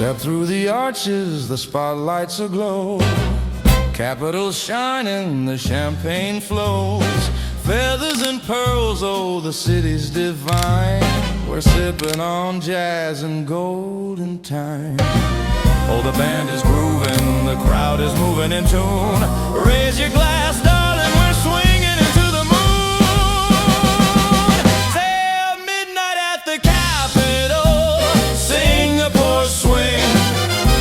Step through the arches, the spotlights aglow. Capitals shining, the champagne flows. Feathers and pearls, oh, the city's divine. We're sipping on jazz and golden time. Oh, the band is grooving, the crowd is moving in tune. Raise your glass, darling, we're swinging into the moon. Say midnight at the Capitol, Singapore swing.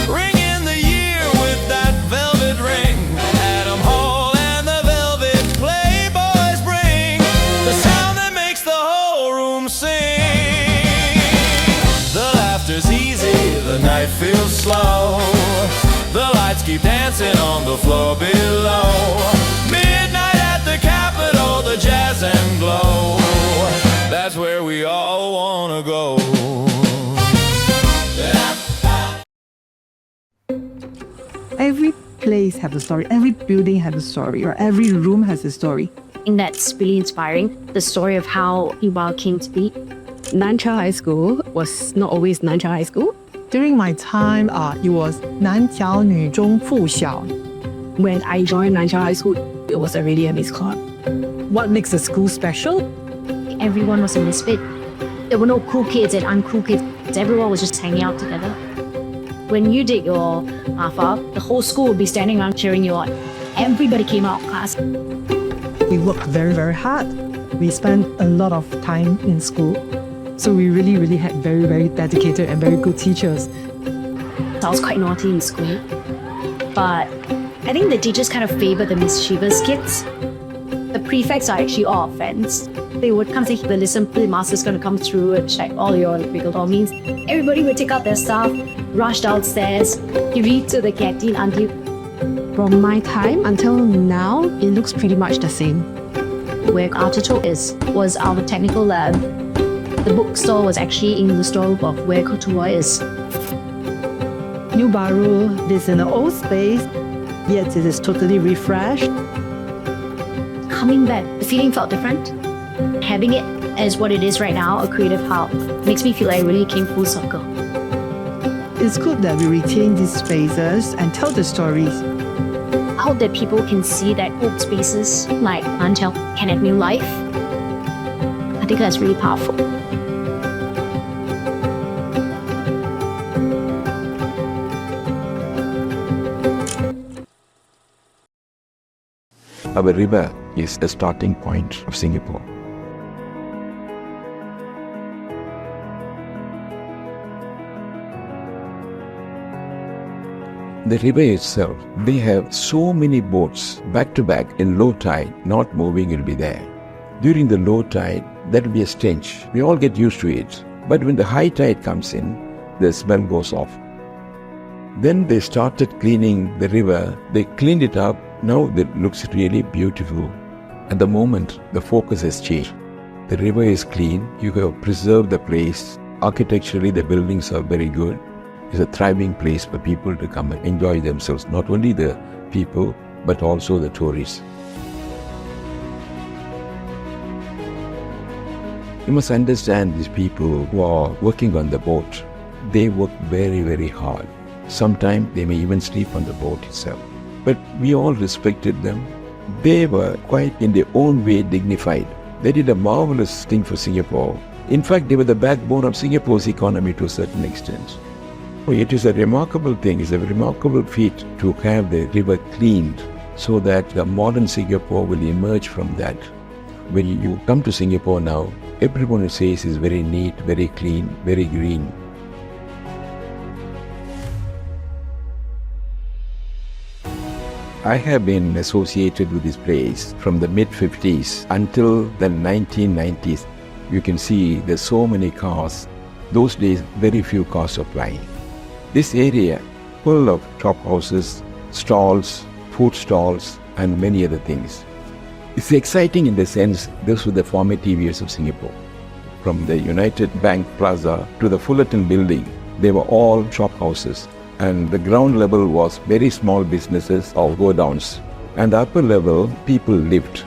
Ring in the year with that velvet ring. Adam Hall and the Velvet Playboys bring the sound that makes the whole room sing. The laughter's easy, the night feels slow. The lights keep dancing on the floor below. Midnight at the Capitol, the jazz and glow. That's where we all wanna go. Every place has a story, every building has a story, or every room has a story. And that's really inspiring, the story of how Iwa came to be. Nancha High School was not always Nancha High School. During my time, it was 男小女中附小. When I joined Nancha High School, it was already a mixed club. What makes a school special? Everyone was a misfit. There were no cool kids and uncool kids. Everyone was just hanging out together. When you did your AFA, the whole school would be standing around cheering you on. Everybody came out of class. We worked very, very hard. We spent a lot of time in school. So we really had very, very dedicated and very good teachers. I was quite naughty in school. But I think the teachers kind of favor the mischievous kids. The prefects are actually all friends. They would come say, listen, the master's going to come through and check all your wiggle all means. Everybody would take out their stuff, rush downstairs, give it to the canteen auntie. From my time until now, it looks pretty much the same. Where our tutor was our technical lab. The bookstore was actually in the storeroom of where Kotua is. New Baru is in an old space, yet it is totally refreshed. Coming back, the feeling felt different. Having it as what it is right now, a creative hub, makes me feel like I really came full circle. It's good that we retain these spaces and tell the stories. I hope that people can see that old spaces like Mantel can have new life. I think that's really powerful. Our river is the starting point of Singapore. The river itself, they have so many boats back to back in low tide, not moving will be there. During the low tide, there will be a stench. We all get used to it. But when the high tide comes in, the smell goes off. Then they started cleaning the river. They cleaned it up. Now it looks really beautiful. At the moment, the focus has changed. The river is clean. You have preserved the place. Architecturally, the buildings are very good. It's a thriving place for people to come and enjoy themselves. Not only the people, but also the tourists. You must understand these people who are working on the boat. They work very, very hard. Sometimes they may even sleep on the boat itself. But we all respected them. They were quite in their own way dignified. They did a marvelous thing for Singapore. In fact, they were the backbone of Singapore's economy to a certain extent. It is a remarkable thing, it's a remarkable feat to have the river cleaned so that the modern Singapore will emerge from that. When you come to Singapore now, everyone says it's very neat, very clean, very green. I have been associated with this place from the mid-50s until the 1990s. You can see there's so many cars. Those days, very few cars were flying. This area full of shop houses, stalls, food stalls, and many other things. It's exciting in the sense those were the formative years of Singapore. From the United Bank Plaza to the Fullerton building, they were all shop houses. And the ground level was very small businesses or go-downs. And the upper level, people lived.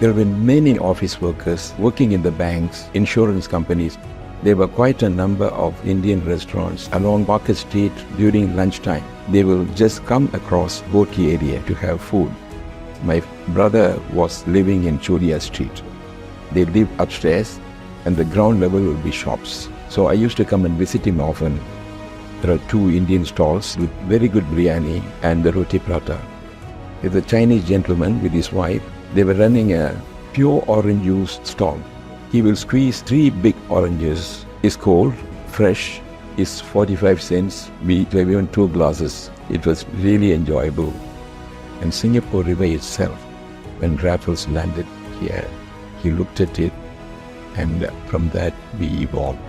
There have been many office workers working in the banks, insurance companies. There were quite a number of Indian restaurants along Market Street during lunchtime. They will just come across Boki area to have food. My brother was living in Choria Street. They live upstairs and the ground level will be shops. So I used to come and visit him often. There are 2 Indian stalls with very good biryani and the roti prata. There's a Chinese gentleman with his wife. They were running a pure orange juice stall. He will squeeze 3 big oranges. It's cold, fresh, it's 45 cents. We gave even 2 glasses. It was really enjoyable. And Singapore River itself, when Raffles landed here, he looked at it, and from that we evolved.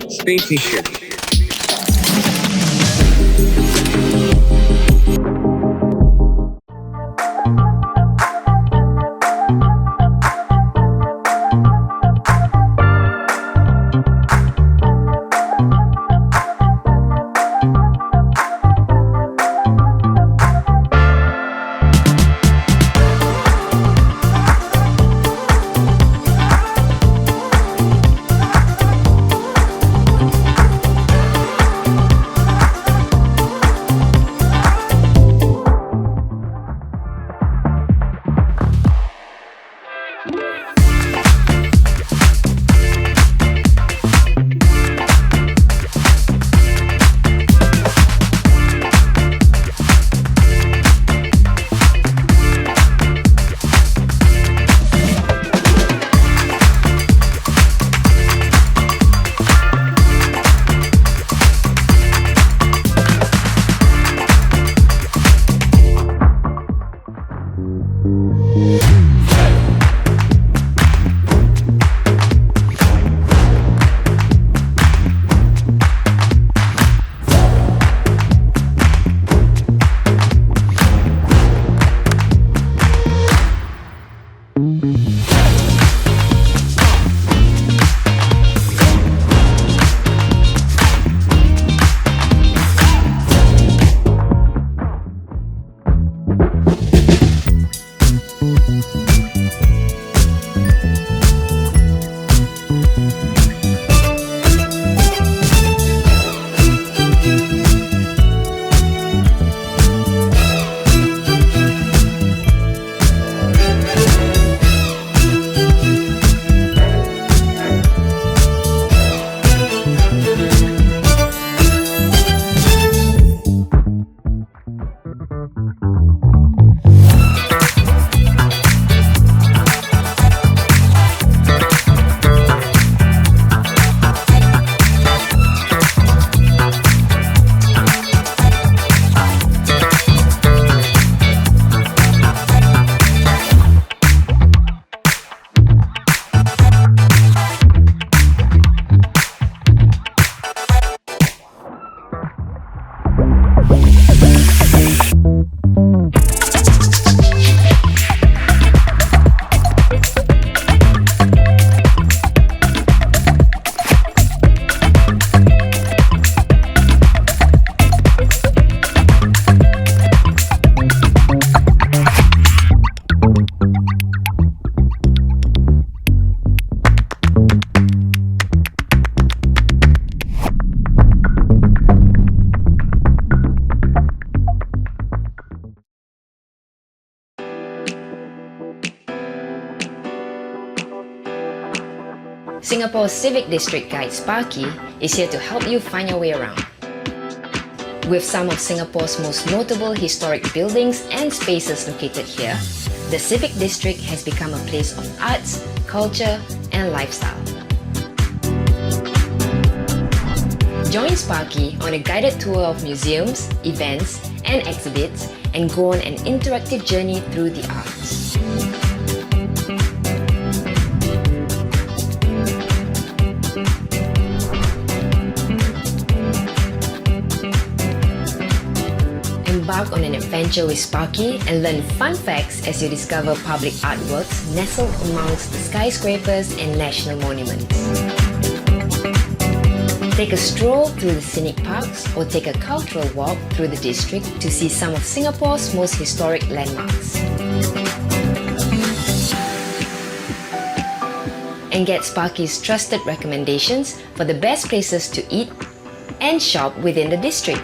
Stay patient. Singapore's Civic District Guide Sparky is here to help you find your way around. With some of Singapore's most notable historic buildings and spaces located here, the Civic District has become a place of arts, culture, and lifestyle. Join Sparky on a guided tour of museums, events, and exhibits, and go on an interactive journey through the arts. Embark on an adventure with Sparky and learn fun facts as you discover public artworks nestled amongst the skyscrapers and national monuments. Take a stroll through the scenic parks or take a cultural walk through the district to see some of Singapore's most historic landmarks. And get Sparky's trusted recommendations for the best places to eat and shop within the district.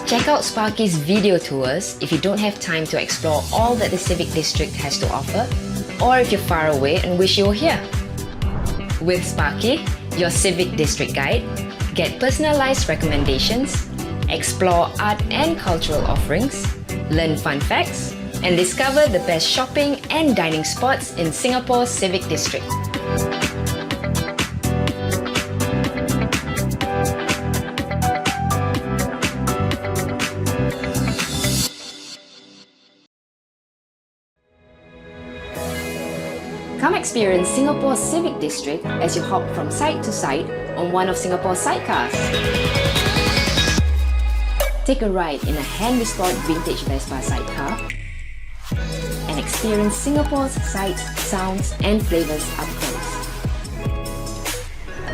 Check out Sparky's video tours if you don't have time to explore all that the Civic District has to offer, or if you're far away and wish you were here. With Sparky, your Civic District Guide, get personalized recommendations, explore art and cultural offerings, learn fun facts, and discover the best shopping and dining spots in Singapore's Civic District. Come experience Singapore's Civic District as you hop from side to side on one of Singapore's sidecars. Take a ride in a hand-restored vintage Vespa sidecar and experience Singapore's sights, sounds and flavours up close.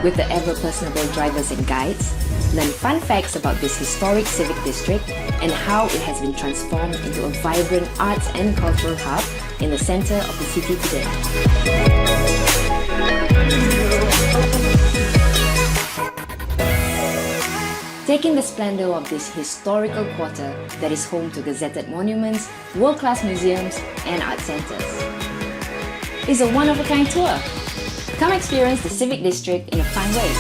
With the ever-personable drivers and guides, learn fun facts about this historic civic district and how it has been transformed into a vibrant arts and cultural hub in the centre of the city today. Take in the splendour of this historical quarter that is home to gazetted monuments, world-class museums and art centres. It's a one-of-a-kind tour. Come experience the Civic District in a fun way.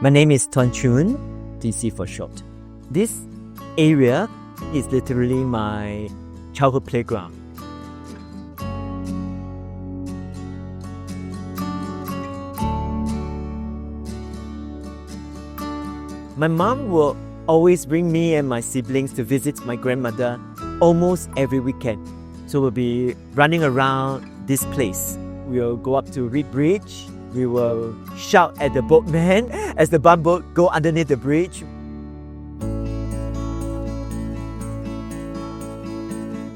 My name is Ton Chun, TC for short. This area is literally my childhood playground. My mom will always bring me and my siblings to visit my grandmother almost every weekend. So we'll be running around this place. We'll go up to Reed Bridge. We will shout at the boatman as the bumboat go underneath the bridge.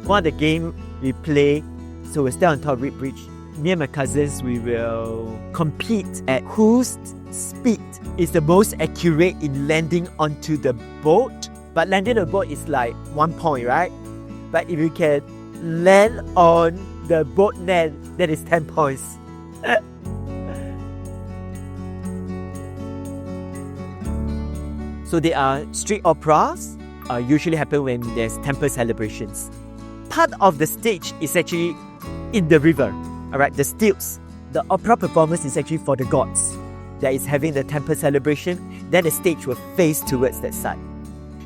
One of the games we play, so we stay on top of Reed Bridge. Me and my cousins, we will compete at whose speed is the most accurate in landing onto the boat. But landing the boat is like 1 point, right? But if you can land on the boat land, that is 10 points. So there are street operas, usually happen when there's temple celebrations. Part of the stage is actually in the river, alright, the stilts. The opera performance is actually for the gods that is having the temple celebration. Then the stage will face towards that side.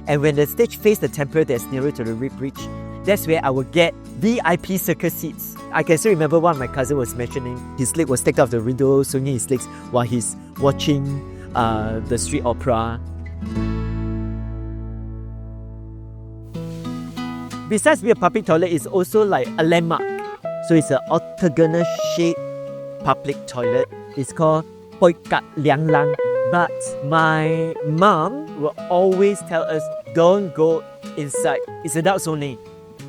And when the stage faces the temple that's nearer to the Reed Bridge, that's where I will get VIP circus seats. I can still remember one of my cousin was mentioning his leg was taken off the window, swinging his legs while he's watching the street opera. Besides being a public toilet, it's also like a landmark. So it's an octagonal shaped public toilet. It's called Poi Kat Liang Lang. But my mom will always tell us, don't go inside. It's adults only.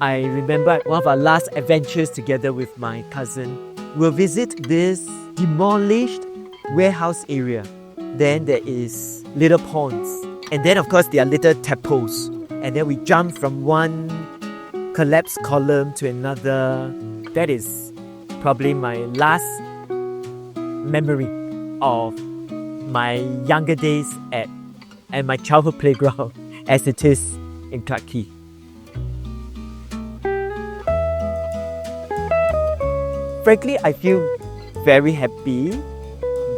I remember one of our last adventures together with my cousin. We'll visit this demolished warehouse area. Then there is little ponds. And then of course there are little tadpoles. And then we jump from one collapsed column to another. That is probably my last memory of my younger days at my childhood playground as it is in Clarke Quay. Frankly, I feel very happy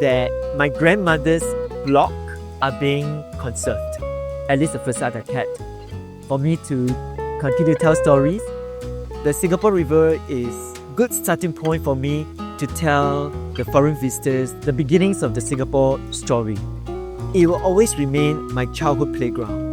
that my grandmother's block are being conserved. At least the facade I had. For me to continue to tell stories, the Singapore River is a good starting point for me to tell the foreign visitors the beginnings of the Singapore story. It will always remain my childhood playground.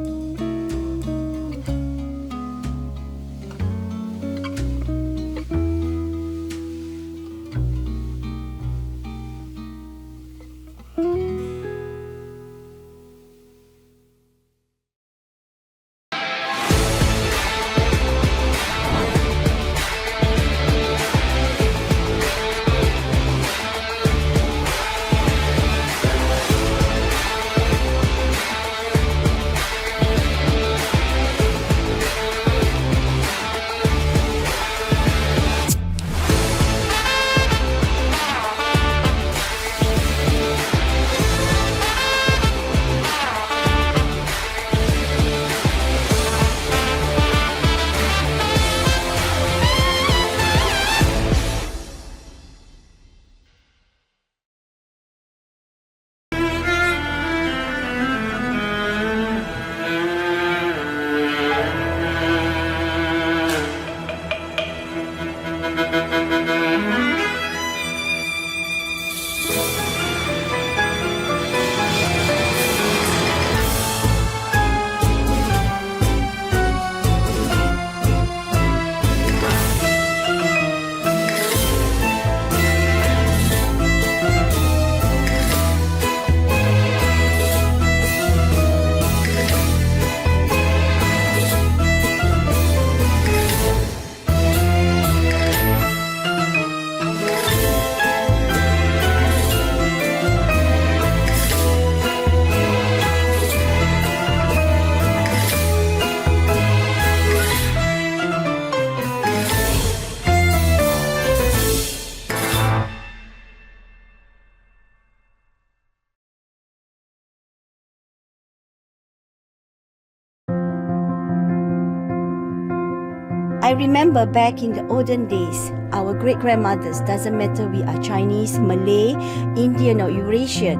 I remember back in the olden days, our great-grandmothers, doesn't matter we are Chinese, Malay, Indian or Eurasian,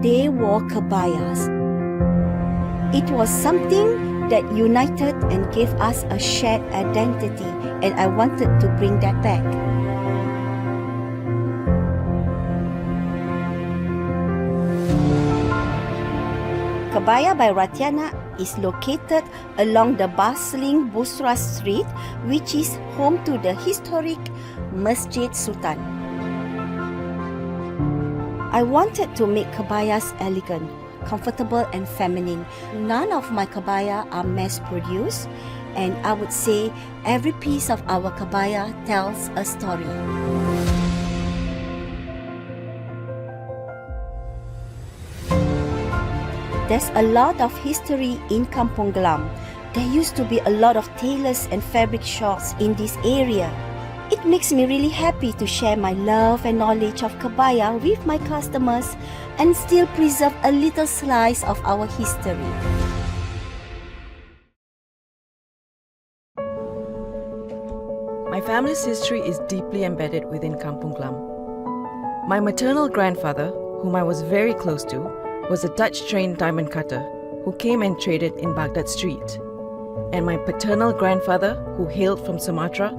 they wore kebayas. It was something that united and gave us a shared identity, and I wanted to bring that back. Kebaya by Ratiana is located along the bustling Busra Street, which is home to the historic Masjid Sultan. I wanted to make kebayas elegant, comfortable and feminine. None of my kebaya are mass-produced, and I would say every piece of our kebaya tells a story. There's a lot of history in Kampung Glam. There used to be a lot of tailors and fabric shops in this area. It makes me really happy to share my love and knowledge of kebaya with my customers and still preserve a little slice of our history. My family's history is deeply embedded within Kampung Glam. My maternal grandfather, whom I was very close to, was a Dutch-trained diamond cutter who came and traded in Baghdad Street. And my paternal grandfather, who hailed from Sumatra,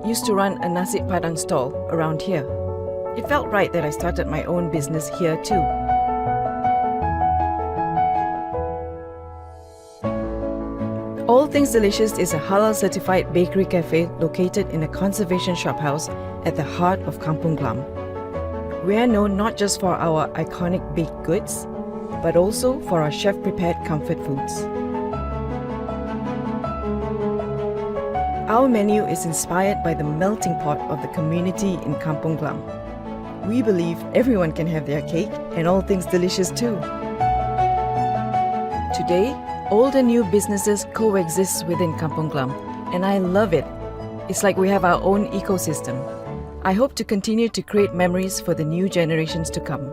used to run a nasi padang stall around here. It felt right that I started my own business here too. All Things Delicious is a halal-certified bakery cafe located in a conservation shophouse at the heart of Kampung Glam. We are known not just for our iconic baked goods, but also for our chef-prepared comfort foods. Our menu is inspired by the melting pot of the community in Kampung Glam. We believe everyone can have their cake and all things delicious too. Today, old and new businesses coexist within Kampung Glam, and I love it. It's like we have our own ecosystem. I hope to continue to create memories for the new generations to come.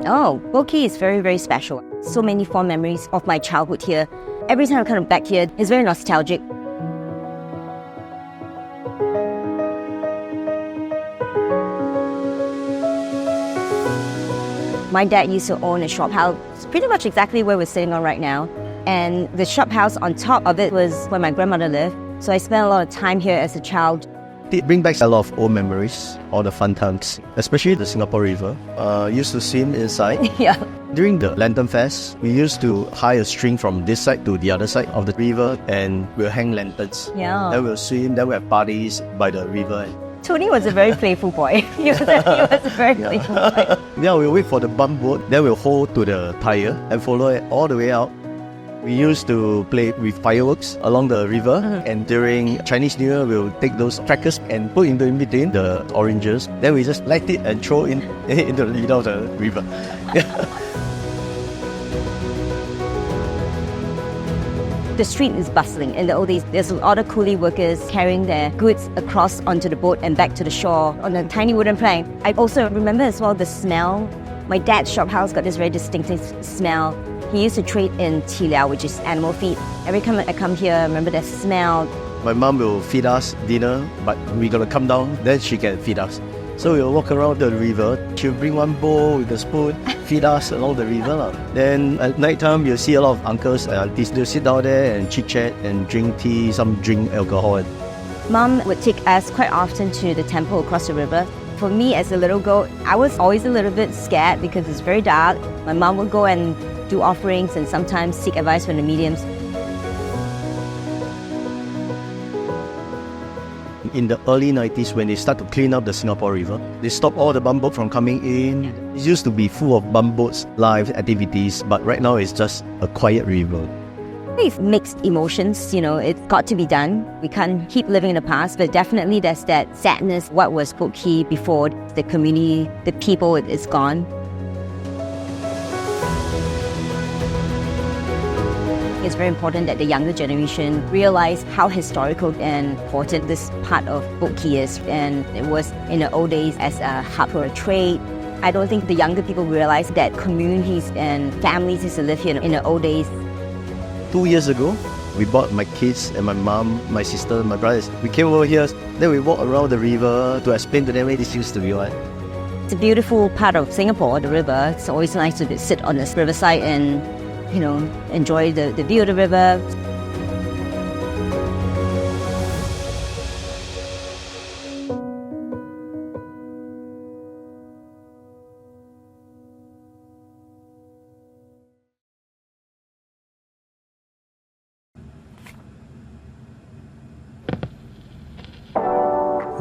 Oh, Boat Quay is very, very special. So many fond memories of my childhood here. Every time I come back here, it's very nostalgic. My dad used to own a shop house, pretty much exactly where we're sitting on right now. And the shop house on top of it was where my grandmother lived. So I spent a lot of time here as a child. It brings back a lot of old memories, all the fun times, especially the Singapore River. Used to swim inside. Yeah. During the Lantern Fest, we used to tie a string from this side to the other side of the river and we'll hang lanterns. Yeah. Then we'll swim, then we'll have parties by the river. Tony was a very playful boy. He was a very playful boy. Yeah, we'll wait for the bump boat, then we'll hold to the tire and follow it all the way out. We used to play with fireworks along the river, and during Chinese New Year, we'll take those crackers and put in between the oranges. Then we just light it and throw into the middle of the river. The street is bustling. In the old days, there's a lot of coolie workers carrying their goods across onto the boat and back to the shore on a tiny wooden plank. I also remember as well the smell. My dad's shop house got this very distinctive smell. He used to trade in ti liao, which is animal feed. Every time I come here, I remember that smell. My mom will feed us dinner, but we gotta come down, then she can feed us. So we'll walk around the river. She'll bring one bowl with a spoon, feed us along the river. Then at night time, you'll see a lot of uncles and aunties. They'll sit down there and chit-chat and drink tea, some drink alcohol. Mom would take us quite often to the temple across the river. For me as a little girl, I was always a little bit scared because it's very dark. My mom would go and do offerings and sometimes seek advice from the mediums. In the early 90s, when they start to clean up the Singapore River, they stop all the bumboats from coming in. It used to be full of bumboats, live activities, but right now it's just a quiet river. It's mixed emotions, it's got to be done. We can't keep living in the past, but definitely there's that sadness. What was Boat Quay before? The community, the people, is gone. It's very important that the younger generation realize how historical and important this part of Boat Quay is. And it was in the old days as a hub for a trade. I don't think the younger people realize that communities and families used to live here in the old days. 2 years ago, we brought my kids and my mom, my sister, my brothers. We came over here, then we walked around the river to explain to them where this used to be. It's a beautiful part of Singapore, the river. It's always nice to sit on this riverside and enjoy the view of the river.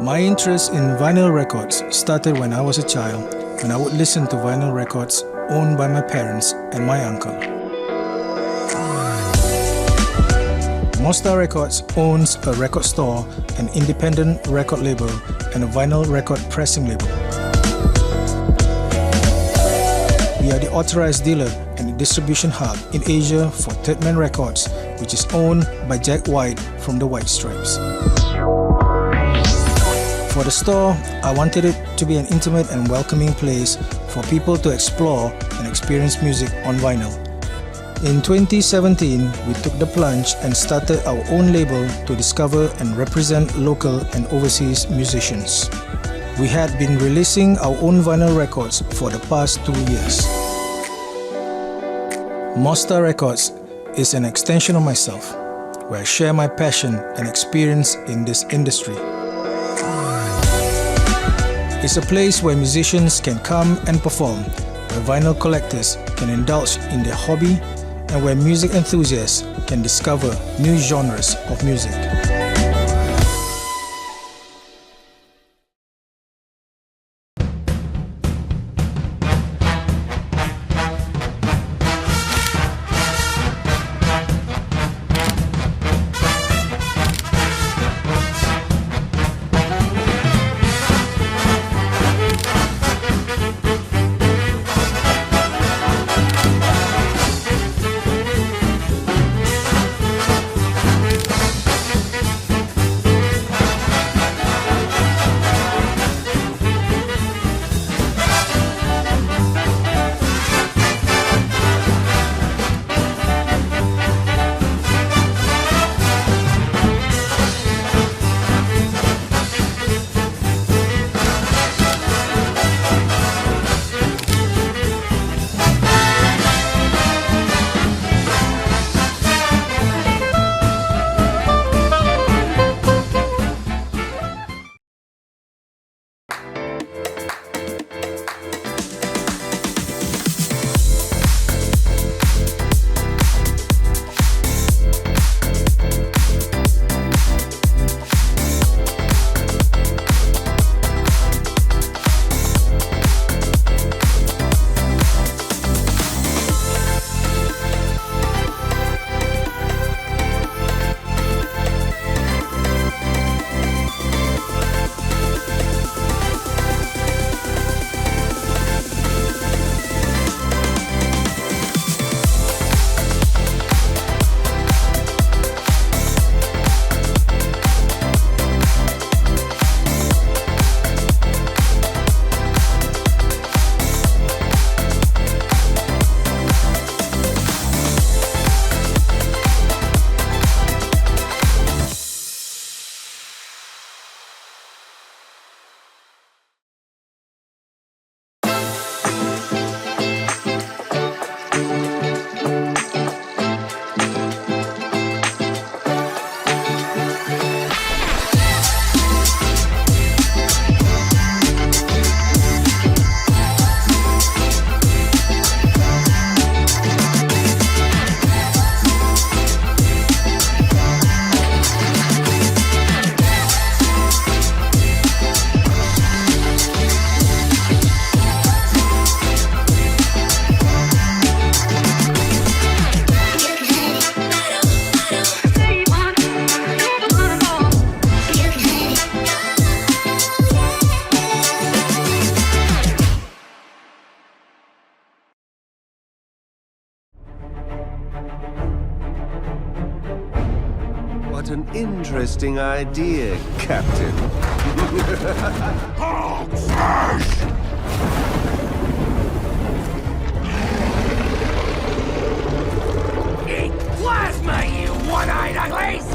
My interest in vinyl records started when I was a child, when I would listen to vinyl records owned by my parents and my uncle. Mostar Records owns a record store, an independent record label, and a vinyl record pressing label. We are the authorized dealer and the distribution hub in Asia for Third Man Records, which is owned by Jack White from the White Stripes. For the store, I wanted it to be an intimate and welcoming place for people to explore and experience music on vinyl. In 2017, we took the plunge and started our own label to discover and represent local and overseas musicians. We had been releasing our own vinyl records for the past 2 years. Mostar Records is an extension of myself, where I share my passion and experience in this industry. It's a place where musicians can come and perform, where vinyl collectors can indulge in their hobby, and where music enthusiasts can discover new genres of music. What an interesting idea, Captain. Eat plasma, you one-eyed uglies!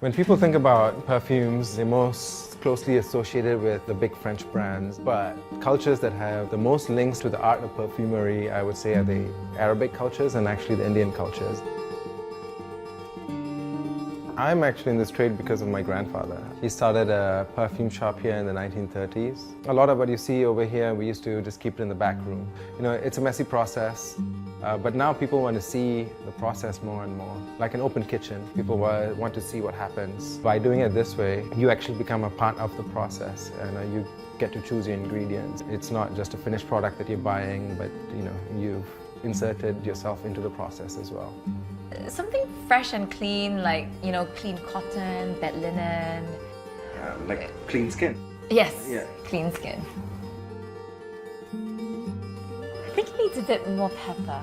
When people think about perfumes, they're most closely associated with the big French brands, but cultures that have the most links to the art of perfumery, I would say, are the Arabic cultures and actually the Indian cultures. I'm actually in this trade because of my grandfather. He started a perfume shop here in the 1930s. A lot of what you see over here, we used to just keep it in the back room. You know, it's a messy process, but now people want to see the process more and more. Like an open kitchen, people want to see what happens. By doing it this way, you actually become a part of the process, and you get to choose your ingredients. It's not just a finished product that you're buying, but you've inserted yourself into the process as well. Something fresh and clean, like, clean cotton, bed linen. Like clean skin. Yes, Yeah. clean skin. I think it needs a bit more pepper.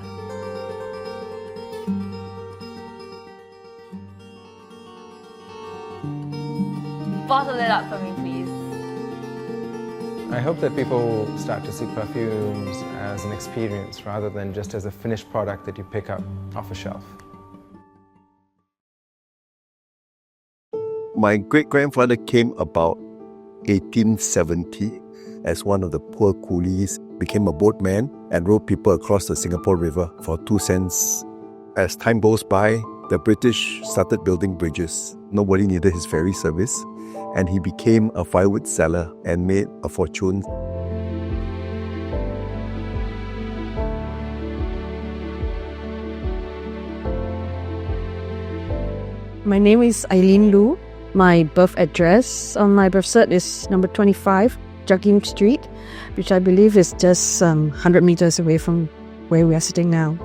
Bottle it up for me, please. I hope that people start to see perfumes as an experience rather than just as a finished product that you pick up off a shelf. My great-grandfather came about 1870 as one of the poor coolies, became a boatman and rowed people across the Singapore River for 2 cents. As time goes by, the British started building bridges. Nobody needed his ferry service, and he became a firewood seller and made a fortune. My name is Eileen Lu. My birth address on my birth cert is number 25, Jogging Street, which I believe is just 100 meters away from where we are sitting now.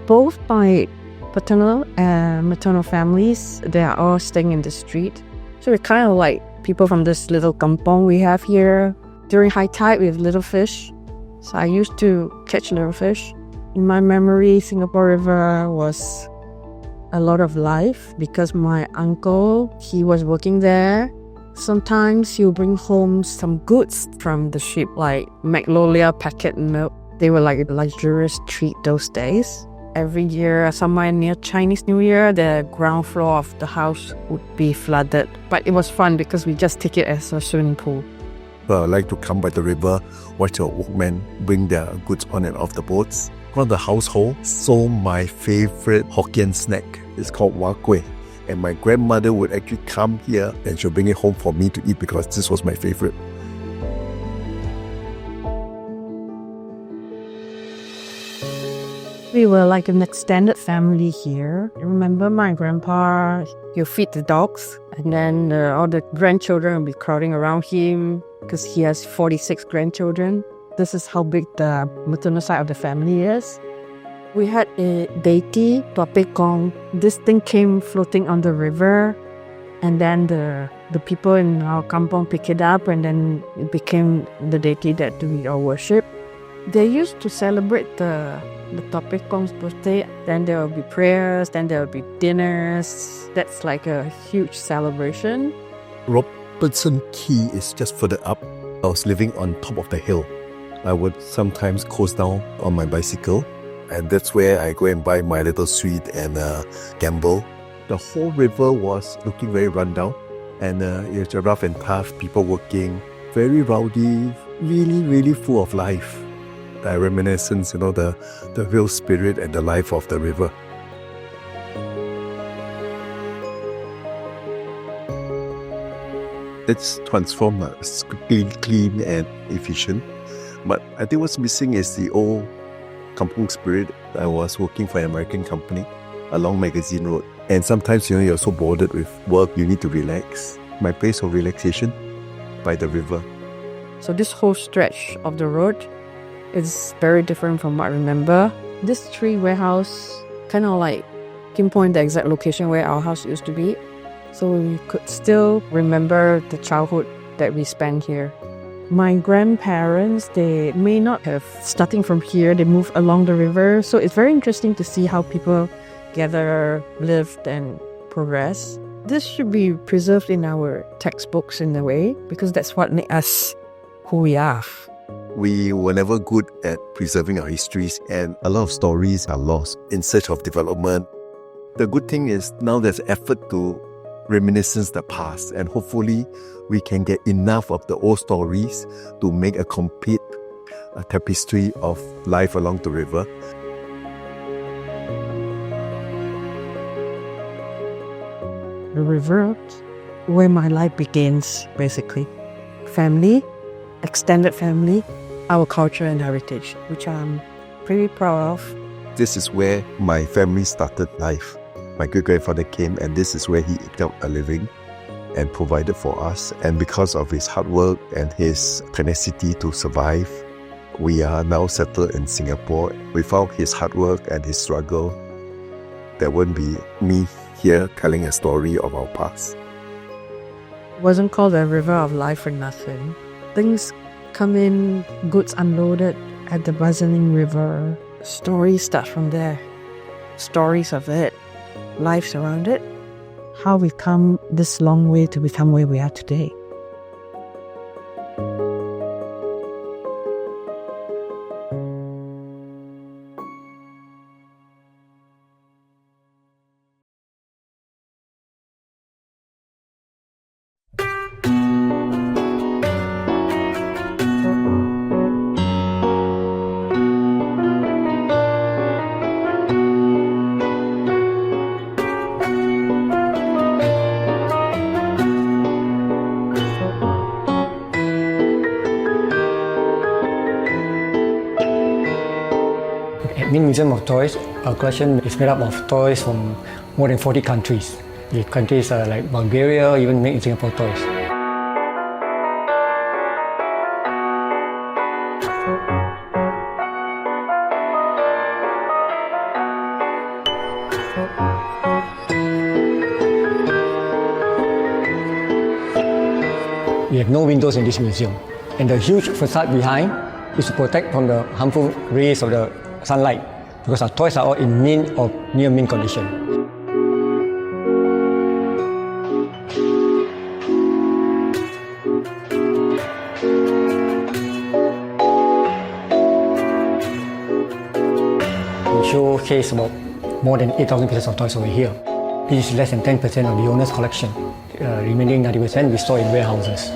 Both my paternal and maternal families, they are all staying in the street. So we're kind of like people from this little kampong we have here. During high tide, we have little fish. So I used to catch little fish. In my memory, Singapore River was a lot of life because my uncle, he was working there. Sometimes he'll bring home some goods from the ship, like Magnolia packet milk. They were like a luxurious treat those days. Every year, somewhere near Chinese New Year, the ground floor of the house would be flooded. But it was fun because we just take it as a swimming pool. I like to come by the river, watch the workmen bring their goods on and off the boats. One of the household sold my favorite Hokkien snack. It's called Wah Kueh. And my grandmother would actually come here and she'll bring it home for me to eat because this was my favorite. We were like an extended family here. I remember my grandpa, he'll feed the dogs, and then all the grandchildren will be crowding around him because he has 46 grandchildren. This is how big the maternal side of the family is. We had a deity, Tuape Kong. This thing came floating on the river, and then the people in our kampong pick it up, and then it became the deity that we all worship. They used to celebrate the Tuape Kong's birthday. Then there will be prayers, then there will be dinners. That's like a huge celebration. Robertson Quay is just further up. I was living on top of the hill. I would sometimes coast down on my bicycle, and that's where I go and buy my little sweet and gamble. The whole river was looking very rundown, and it's rough and tough, people working, very rowdy, really, really full of life. The reminiscence, the real spirit and the life of the river. It's transformed, clean and efficient. But I think what's missing is the old kampung spirit. I was working for an American company along Magazine Road. And sometimes, you're so bothered with work, you need to relax. My place of relaxation by the river. So this whole stretch of the road is very different from what I remember. This tree warehouse kind of like pinpoint the exact location where our house used to be, so we could still remember the childhood that we spent here. My grandparents, they may not have, starting from here, they moved along the river, so it's very interesting to see how people gather, lived and progress. This should be preserved in our textbooks in a way, because that's what makes us who we are. We were never good at preserving our histories, and a lot of stories are lost in search of development. The good thing is now there's effort to reminiscence the past, and hopefully we can get enough of the old stories to make a complete tapestry of life along the river. The river, where my life begins, basically. Family, extended family, our culture and heritage, which I'm pretty proud of. This is where my family started life. My great-grandfather came, and this is where he eked out a living and provided for us. And because of his hard work and his tenacity to survive, we are now settled in Singapore. Without his hard work and his struggle, there wouldn't be me here telling a story of our past. It wasn't called the river of life for nothing. Things come in, goods unloaded at the bustling river. Stories start from there. Stories of it, lives around it, how we've come this long way to become where we are today. Admin Museum of Toys, our collection is made up of toys from more than 40 countries. The countries like Bulgaria even make Singapore toys. We have no windows in this museum, and the huge facade behind is to protect from the harmful rays of the sunlight, because our toys are all in mint or near mint condition. We showcase about more than 8,000 pieces of toys over here. This is less than 10% of the owner's collection. Remaining 90% we store in warehouses.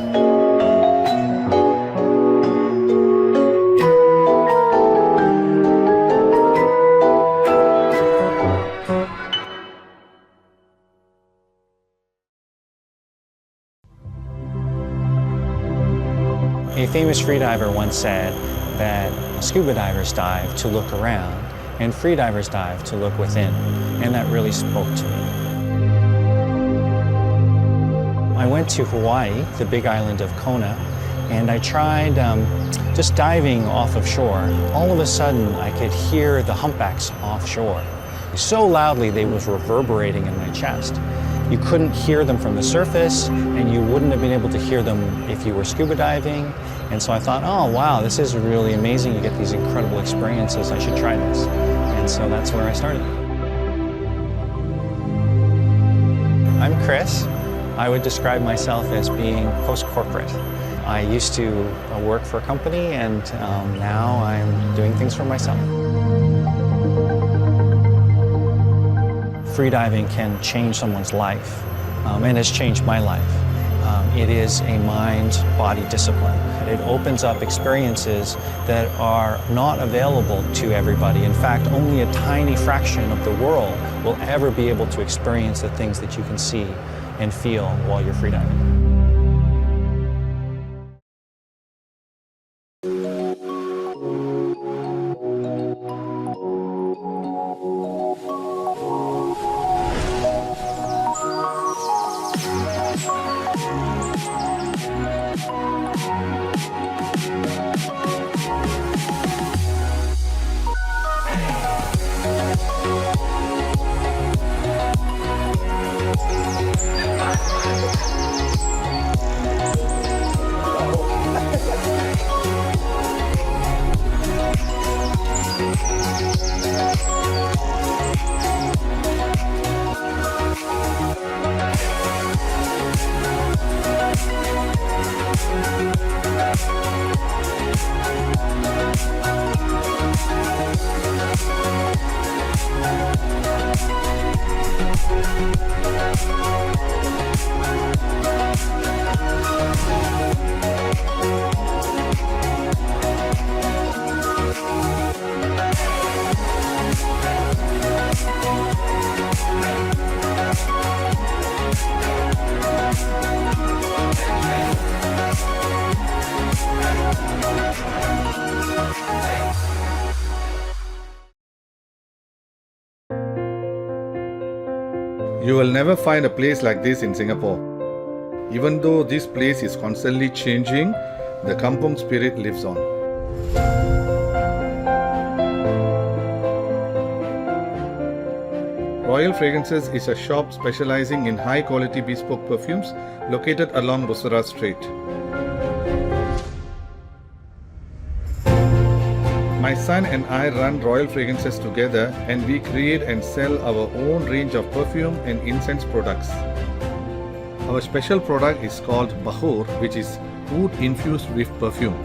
A famous freediver once said that scuba divers dive to look around and freedivers dive to look within, and that really spoke to me. I went to Hawaii, the big island of Kona, and I tried just diving off of shore. All of a sudden, I could hear the humpbacks offshore. So loudly, they was reverberating in my chest. You couldn't hear them from the surface, and you wouldn't have been able to hear them if you were scuba diving. And so I thought, oh wow, this is really amazing. You get these incredible experiences. I should try this. And so that's where I started. I'm Chris. I would describe myself as being post-corporate. I used to work for a company, and now I'm doing things for myself. Freediving can change someone's life, and has changed my life. It is a mind-body discipline. It opens up experiences that are not available to everybody. In fact, only a tiny fraction of the world will ever be able to experience the things that you can see and feel while you're freediving. You will never find a place like this in Singapore. Even though this place is constantly changing, the kampung spirit lives on. Royal Fragrances is a shop specializing in high-quality bespoke perfumes located along Bussorah Street. My son and I run Royal Fragrances together, and we create and sell our own range of perfume and incense products. Our special product is called Bahur, which is wood infused with perfume.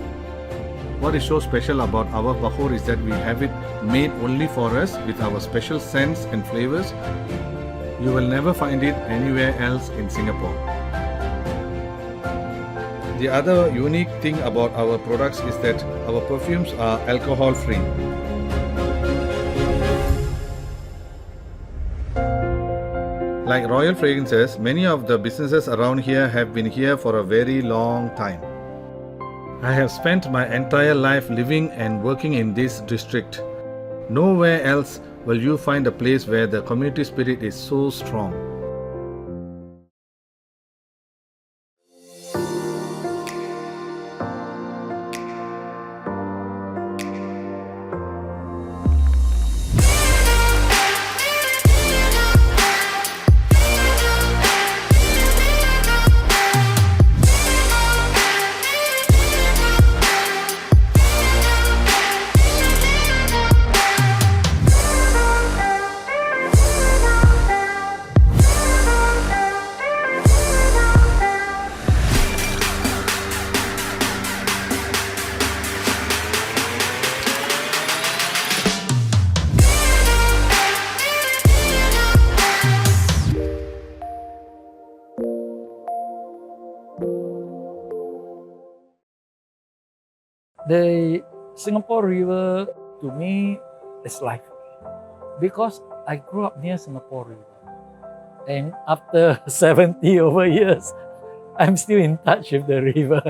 What is so special about our Bahur is that we have it made only for us with our special scents and flavors. You will never find it anywhere else in Singapore. The other unique thing about our products is that our perfumes are alcohol free. Like Royal Fragrances, many of the businesses around here have been here for a very long time. I have spent my entire life living and working in this district. Nowhere else will you find a place where the community spirit is so strong. The Singapore River to me is life because I grew up near Singapore River, and after 70 over years, I'm still in touch with the river.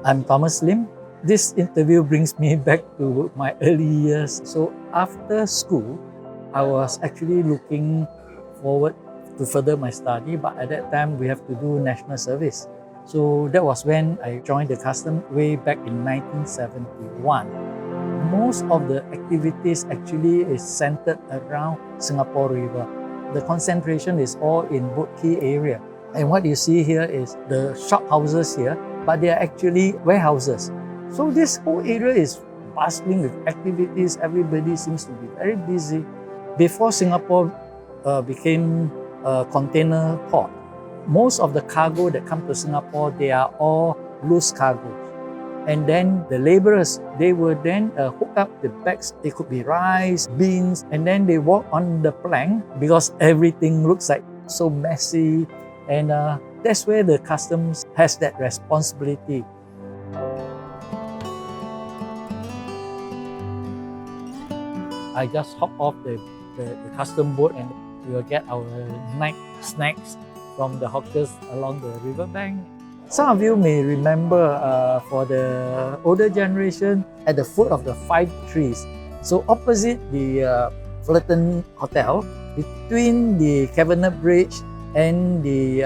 I'm Thomas Lim. This interview brings me back to my early years. So after school, I was actually looking forward to further my study, but at that time we have to do national service. So that was when I joined the custom way back in 1971. Most of the activities actually is centered around Singapore River. The concentration is all in Boat Quay area. And what you see here is the shop houses here, but they are actually warehouses. So this whole area is bustling with activities. Everybody seems to be very busy. Before Singapore became a container port, most of the cargo that come to Singapore, they are all loose cargoes. And then the laborers, they would then hook up the bags. It could be rice, beans, and then they walk on the plank because everything looks like so messy. And that's where the customs has that responsibility. I just hop off the custom boat and we will get our night snacks from the hawkers along the riverbank. Some of you may remember for the older generation at the foot of the 5 trees. So opposite the Fullerton Hotel, between the Cabinet Bridge and the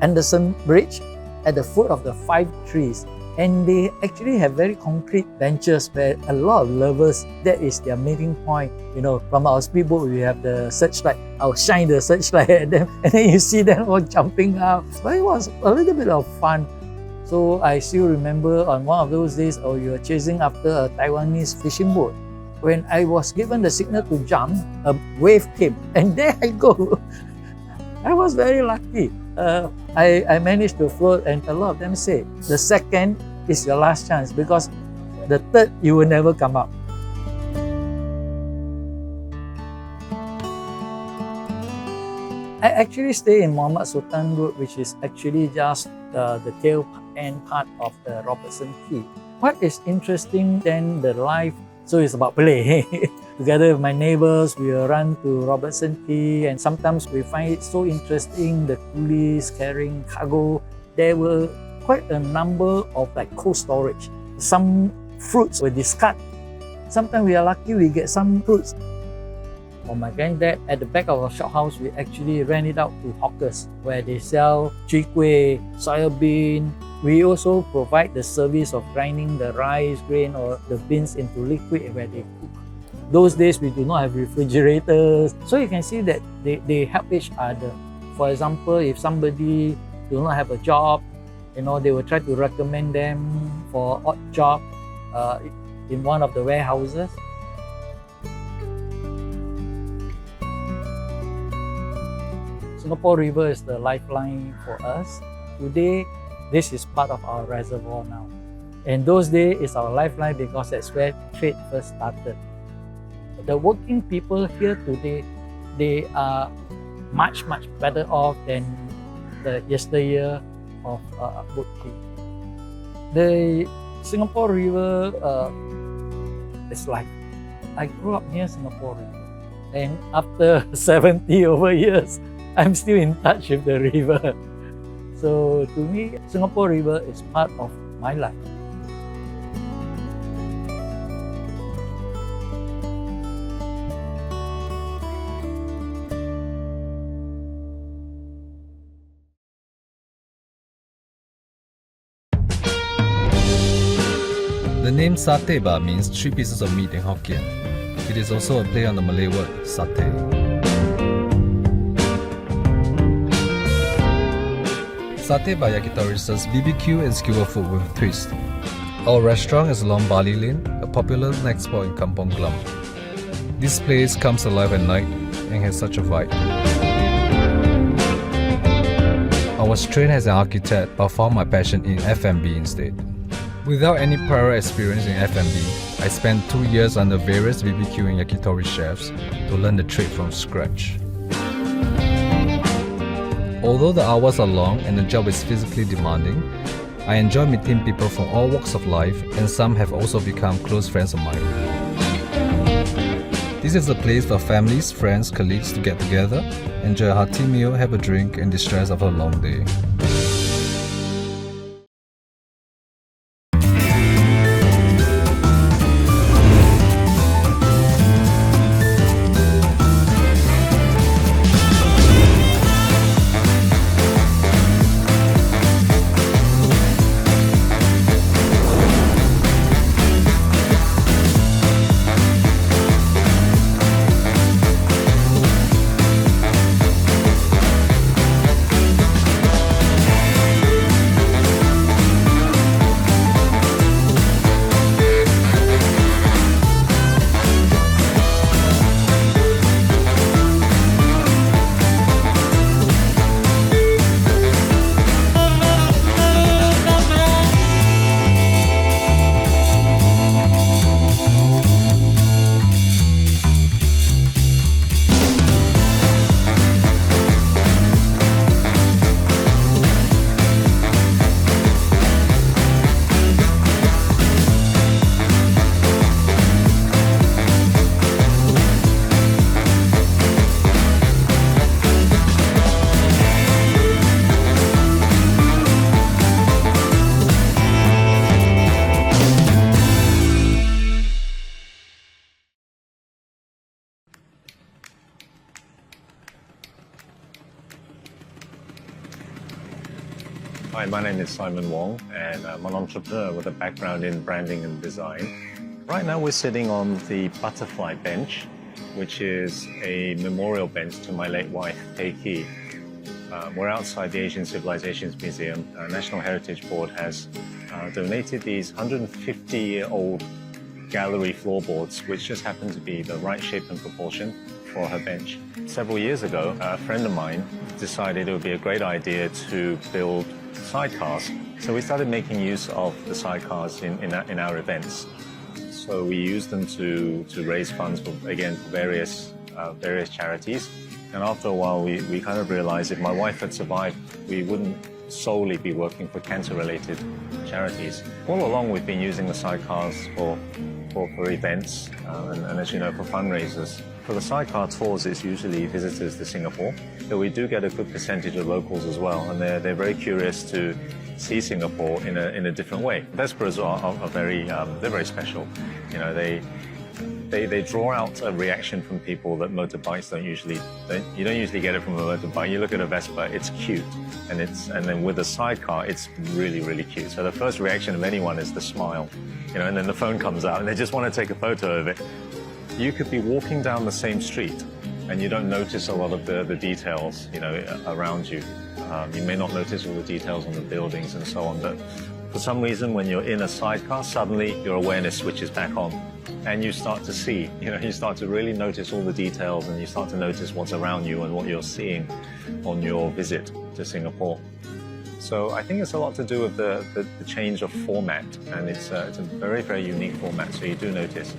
Anderson Bridge, at the foot of the 5 trees, And they actually have very concrete benches where a lot of lovers, that is their meeting point. You know, from our speedboat, we have the searchlight. I'll shine the searchlight at them, and then you see them all jumping out. But it was a little bit of fun. So I still remember on one of those days, we were chasing after a Taiwanese fishing boat. When I was given the signal to jump, a wave came, and there I go. I was very lucky. I managed to float, and a lot of them say the second is your last chance because the third you will never come up. I actually stay in Muhammad Sultan Road, which is actually just the tail end part of the Robertson Quay. What is interesting then the life, so it's about play. Together with my neighbors, we will run to Robertson Quay, and sometimes we find it so interesting, the coolies carrying cargo. There were quite a number of like cold storage. Some fruits were discarded. Sometimes we are lucky we get some fruits. For my granddad, at the back of our shophouse, we actually rent it out to hawkers where they sell chwee kueh, soya bean. We also provide the service of grinding the rice grain or the beans into liquid where they cook. Those days, we do not have refrigerators. So you can see that they help each other. For example, if somebody do not have a job, you know, they will try to recommend them for odd job in one of the warehouses. Singapore River is the lifeline for us. Today, this is part of our reservoir now. And those days is our lifeline because that's where trade first started. The working people here today, they are much better off than the yesteryear of Boat Quay. The Singapore River is life. I grew up near Singapore River, and after 70 over years, I'm still in touch with the river. So to me, Singapore River is part of my life. The name satay ba means 3 pieces of meat in Hokkien. It is also a play on the Malay word satay. Satay by Yakitori serves BBQ and skewer food with a twist. Our restaurant is along Bali Lane, a popular snack spot in Kampong Glam. This place comes alive at night and has such a vibe. I was trained as an architect but found my passion in F&B instead. Without any prior experience in F&B, I spent 2 years under various BBQ and yakitori chefs to learn the trade from scratch. Although the hours are long and the job is physically demanding, I enjoy meeting people from all walks of life, and some have also become close friends of mine. This is a place for families, friends, colleagues to get together, enjoy a hearty meal, have a drink, and distress after a long day. my name is Simon Wong, and I'm an entrepreneur with a background in branding and design. Right now we're sitting on the butterfly bench, which is a memorial bench to my late wife, Pei Ki. We're outside the Asian Civilizations Museum. National Heritage Board has donated these 150-year-old gallery floorboards, which just happen to be the right shape and proportion for her bench. Several years ago, a friend of mine decided it would be a great idea to build sidecars. So we started making use of the sidecars in our events. So we used them to raise funds for, again, for various charities. And after a while, we kind of realized if my wife had survived, we wouldn't solely be working for cancer-related charities. All along, we've been using the sidecars for events and as you know, for fundraisers. For the sidecar tours, it's usually visitors to Singapore, but we do get a good percentage of locals as well, and they're very curious to see Singapore in a different way. Vesperas are very special. You know, they draw out a reaction from people that motorbikes you don't usually get it from a motorbike. You look at a Vespa, it's cute, and then with a sidecar, it's really, really cute. So the first reaction of anyone is the smile, you know, and then the phone comes out and they just want to take a photo of it. You could be walking down the same street and you don't notice a lot of the details, you know, around you. You may not notice all the details on the buildings and so on, but for some reason, when you're in a sidecar, suddenly your awareness switches back on and you start to see, you know, you start to really notice all the details and you start to notice what's around you and what you're seeing on your visit to Singapore. So I think it's a lot to do with the change of format, and it's a very, very unique format, so you do notice.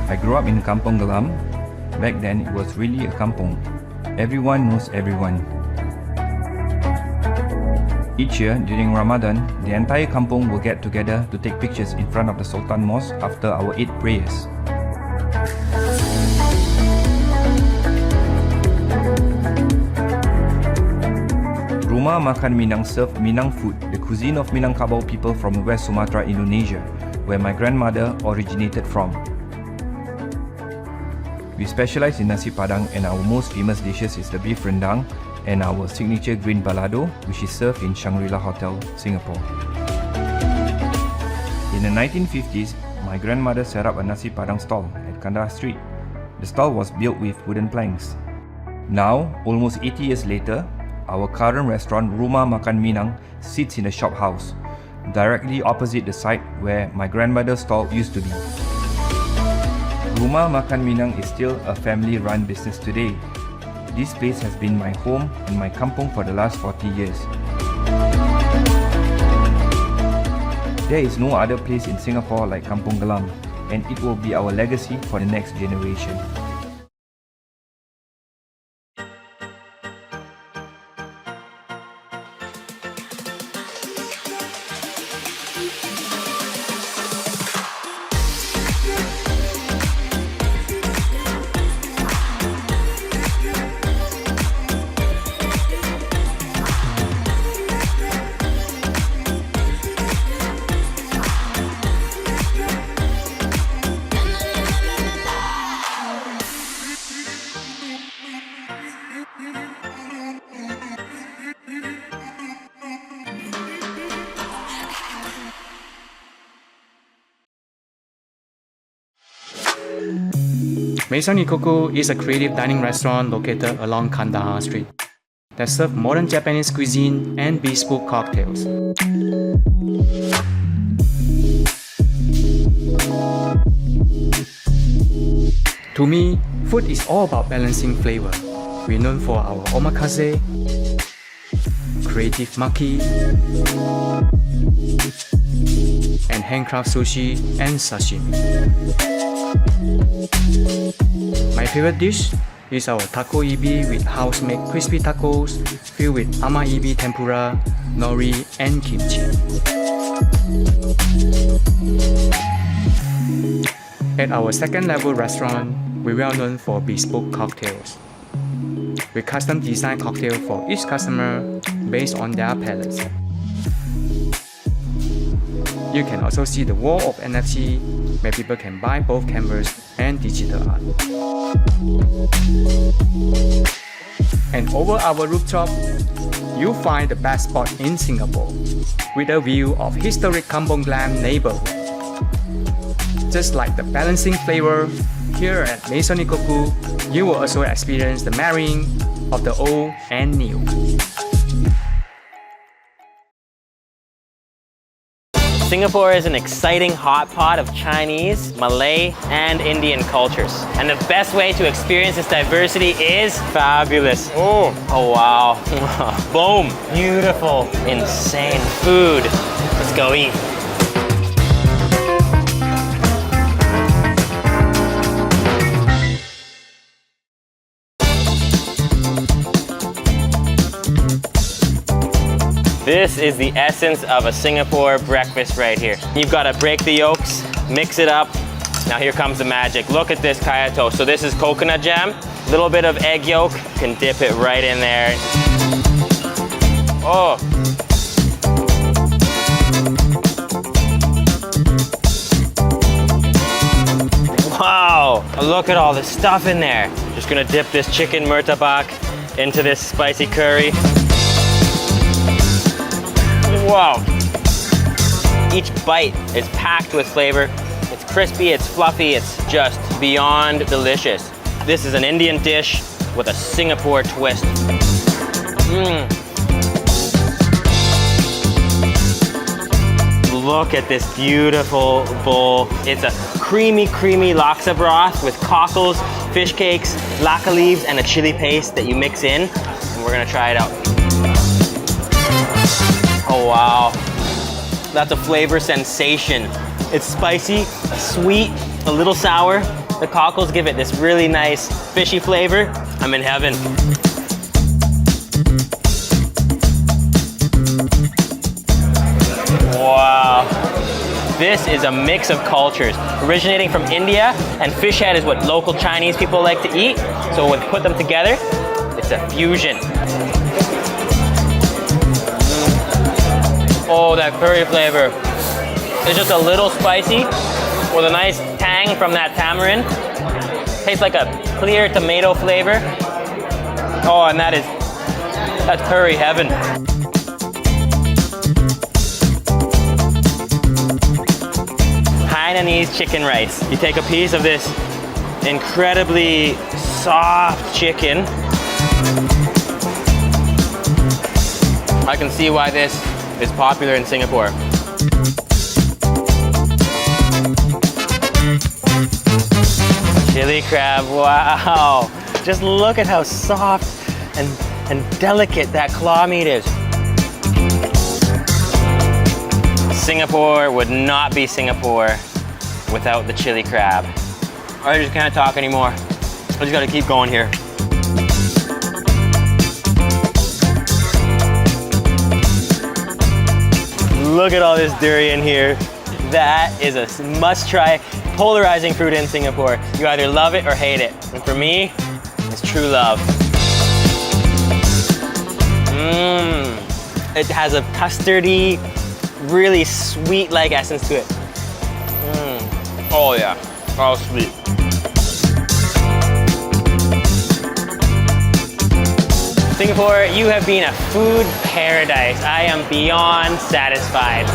I grew up in Kampung Glam. Back then, it was really a kampung. Everyone knows everyone. Each year, during Ramadan, the entire kampung will get together to take pictures in front of the Sultan Mosque after our Eid prayers. Rumah Makan Minang served Minang food, the cuisine of Minangkabau people from West Sumatra, Indonesia, where my grandmother originated from. We specialize in nasi padang, and our most famous dishes is the beef rendang and our signature green balado, which is served in Shangri-La Hotel, Singapore. In the 1950s, my grandmother set up a nasi padang stall at Kandahar Street. The stall was built with wooden planks. Now, almost 80 years later, our current restaurant Rumah Makan Minang sits in a shop house, directly opposite the site where my grandmother's stall used to be. Rumah Makan Minang is still a family-run business today. This place has been my home and my kampung for the last 40 years. There is no other place in Singapore like Kampung Glam, and it will be our legacy for the next generation. Maison Ikoku is a creative dining restaurant located along Kandahar Street that serves modern Japanese cuisine and bespoke cocktails. To me, food is all about balancing flavor. We're known for our omakase, creative maki, and handcraft sushi and sashimi. My favorite dish is our taco ibi with house-made crispy tacos filled with ama ibi tempura, nori, and kimchi. At our second-level restaurant, we're well known for bespoke cocktails. We custom design cocktails for each customer based on their palates. You can also see the wall of NFT where people can buy both canvas and digital art. And over our rooftop, you'll find the best spot in Singapore with a view of historic Kampung Glam neighborhood. Just like the balancing flavor, here at Maison Ikoku, you will also experience the marrying of the old and new. Singapore is an exciting hot pot of Chinese, Malay, and Indian cultures. And the best way to experience this diversity is fabulous. Oh wow. Boom. Beautiful. Insane food. Let's go eat. This is the essence of a Singapore breakfast right here. You've got to break the yolks, mix it up. Now here comes the magic. Look at this kaya toast. So this is coconut jam, a little bit of egg yolk. You can dip it right in there. Oh. Wow, look at all the stuff in there. Just gonna dip this chicken murtabak into this spicy curry. Wow. Each bite is packed with flavor. It's crispy, it's fluffy, it's just beyond delicious. This is an Indian dish with a Singapore twist. Look at this beautiful bowl. It's a creamy, creamy laksa broth with cockles, fish cakes, laka leaves, and a chili paste that you mix in. And we're gonna try it out. Oh wow, that's a flavor sensation. It's spicy, sweet, a little sour, The cockles give it this really nice fishy flavor. I'm in heaven. Wow. This is a mix of cultures originating from India, and fish head is what local Chinese people like to eat. So when we put them together, it's a fusion. Oh, that curry flavor. It's just a little spicy with a nice tang from that tamarind. Tastes like a clear tomato flavor. Oh, and that's curry heaven. Hainanese chicken rice. You take a piece of this incredibly soft chicken. I can see why this is popular in Singapore. Chili crab, wow. Just look at how soft and delicate that claw meat is. Singapore would not be Singapore without the chili crab. I just can't talk anymore. I just gotta keep going here. Look at all this durian here. That is a must-try, polarizing fruit in Singapore. You either love it or hate it. And for me, it's true love. It has a custardy, really sweet-like essence to it. Oh yeah, all sweet. Singapore, you have been a food paradise. I am beyond satisfied.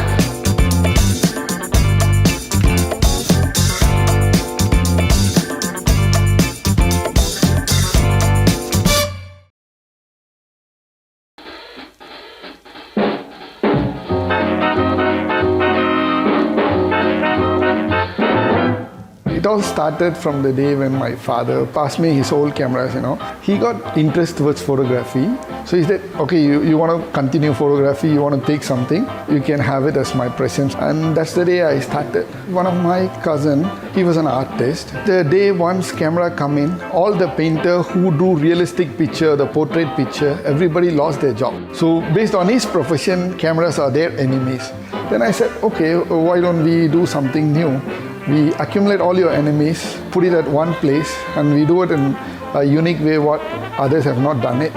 It all started from the day when my father passed me his old cameras, He got interest towards photography. So he said, okay, you want to continue photography, you want to take something, you can have it as my present. And that's the day I started. One of my cousin, he was an artist. The day once camera come in, all the painter who do realistic picture, the portrait picture, everybody lost their job. So based on his profession, cameras are their enemies. Then I said, okay, why don't we do something new? We accumulate all your enemies, put it at one place, and we do it in a unique way what others have not done it.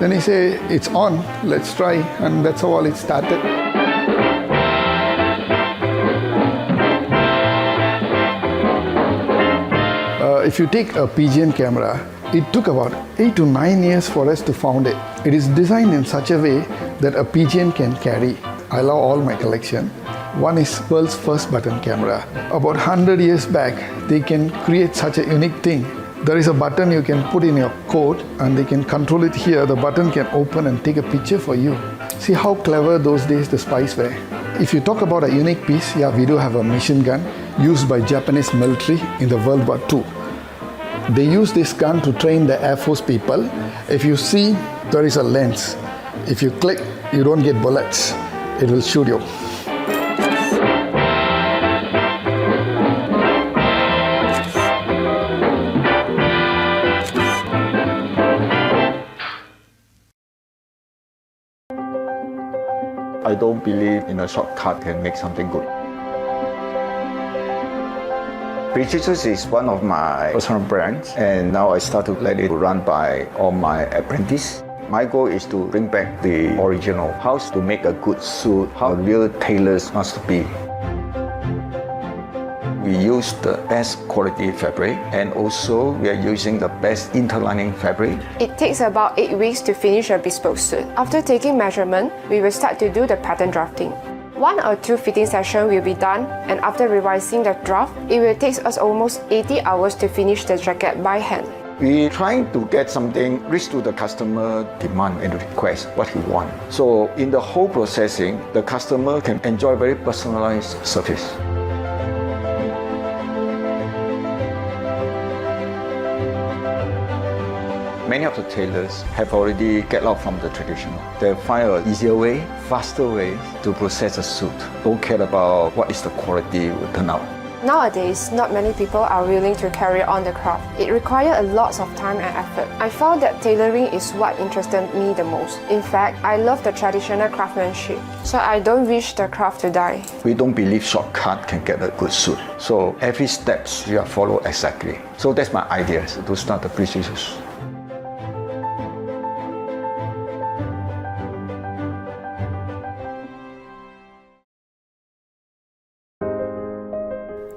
Then he said, it's on, let's try, and that's how all it started. If you take a pigeon camera, it took about 8 to 9 years for us to found it. It is designed in such a way that a pigeon can carry. I love all my collection. One is world's first button camera. About 100 years back, they can create such a unique thing. There is a button you can put in your coat and they can control it here. The button can open and take a picture for you. See how clever those days the spies were. If you talk about a unique piece, yeah, we do have a machine gun used by Japanese military in the World War II. They use this gun to train the Air Force people. If you see, there is a lens. If you click, you don't get bullets. It will shoot you. I don't believe in a shortcut can make something good. Precious is one of my personal brands, and now I start to let it run by all my apprentices. My goal is to bring back the original, how to make a good suit, how real tailors must be. We use the best quality fabric, and also we are using the best interlining fabric. It takes about 8 weeks to finish a bespoke suit. After taking measurement, we will start to do the pattern drafting. 1 or 2 fitting sessions will be done, and after revising the draft, it will take us almost 80 hours to finish the jacket by hand. We're trying to get something reach to the customer demand and request what he wants. So in the whole processing, the customer can enjoy very personalized service. Many of the tailors have already get out from the traditional. They find an easier way, faster way to process a suit. Don't care about what is the quality will turn out. Nowadays, not many people are willing to carry on the craft. It requires a lot of time and effort. I found that tailoring is what interested me the most. In fact, I love the traditional craftsmanship, so I don't wish the craft to die. We don't believe shortcut can get a good suit. So every steps you have followed exactly. So that's my idea to start the precisions.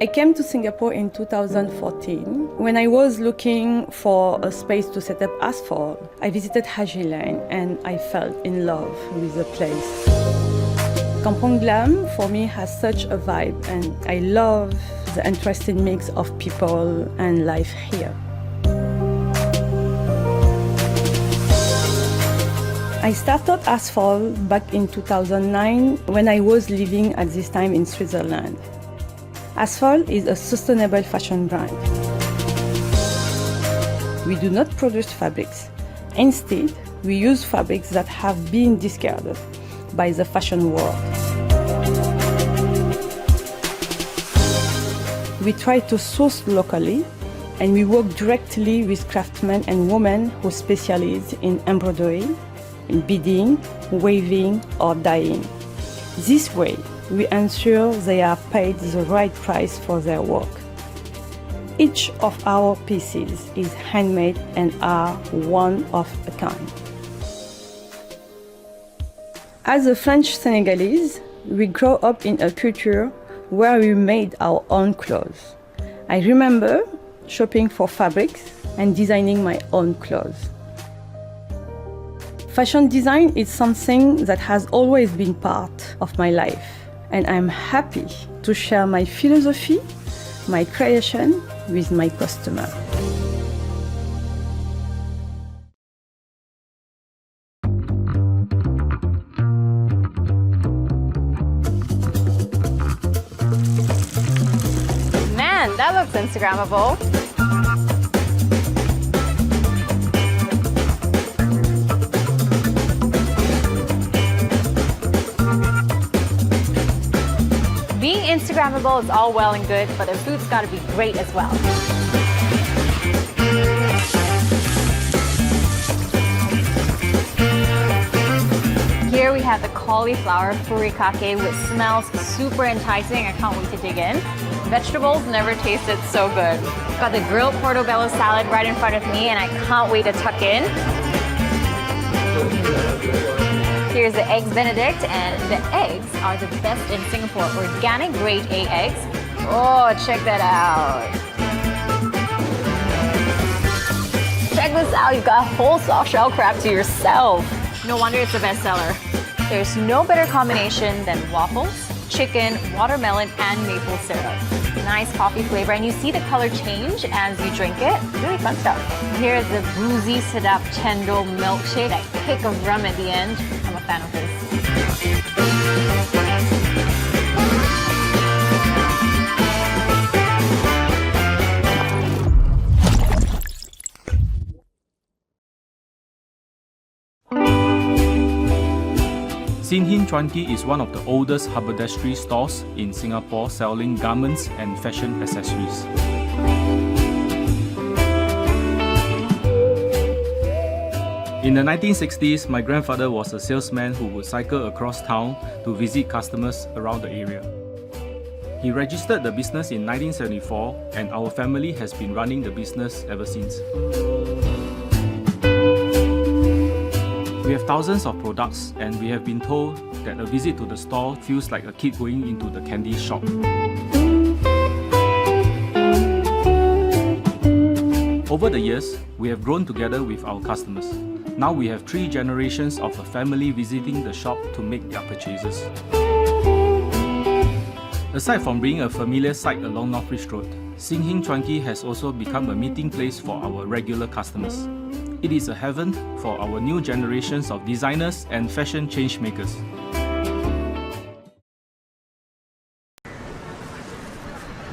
I came to Singapore in 2014. When I was looking for a space to set up asphalt, I visited Haji Lane and I fell in love with the place. Kampong Glam for me has such a vibe and I love the interesting mix of people and life here. I started asphalt back in 2009 when I was living at this time in Switzerland. Asphalt is a sustainable fashion brand. We do not produce fabrics. Instead, we use fabrics that have been discarded by the fashion world. We try to source locally and we work directly with craftsmen and women who specialize in embroidery, in beading, weaving or dyeing. This way, we ensure they are paid the right price for their work. Each of our pieces is handmade and are one of a kind. As a French Senegalese, we grew up in a culture where we made our own clothes. I remember shopping for fabrics and designing my own clothes. Fashion design is something that has always been part of my life, and I'm happy to share my philosophy, my creation with my customer. Man, that looks Instagrammable. Being Instagrammable is all well and good, but the food's got to be great as well. Here we have the cauliflower furikake, which smells super enticing. I can't wait to dig in. Vegetables never tasted so good. Got the grilled portobello salad right in front of me, and I can't wait to tuck in. Here's the eggs Benedict, and the eggs are the best in Singapore. Organic grade A eggs. Oh, check that out. Check this out, you've got a whole soft shell crab to yourself. No wonder it's a bestseller. There's no better combination than waffles, chicken, watermelon, and maple syrup. Nice coffee flavor, and you see the color change as you drink it. Really fun stuff. Here's the boozy sedap chendol milkshake. That kick of rum at the end. I'm a fan of this. Sin Hin Chuan Ki is one of the oldest haberdashery stores in Singapore selling garments and fashion accessories. In the 1960s, my grandfather was a salesman who would cycle across town to visit customers around the area. He registered the business in 1974 and our family has been running the business ever since. We have thousands of products and we have been told that a visit to the store feels like a kid going into the candy shop. Over the years, we have grown together with our customers. Now we have 3 generations of a family visiting the shop to make their purchases. Aside from being a familiar sight along North Ridge Road, Sin Hin Chuan Ki has also become a meeting place for our regular customers. It is a heaven for our new generations of designers and fashion changemakers.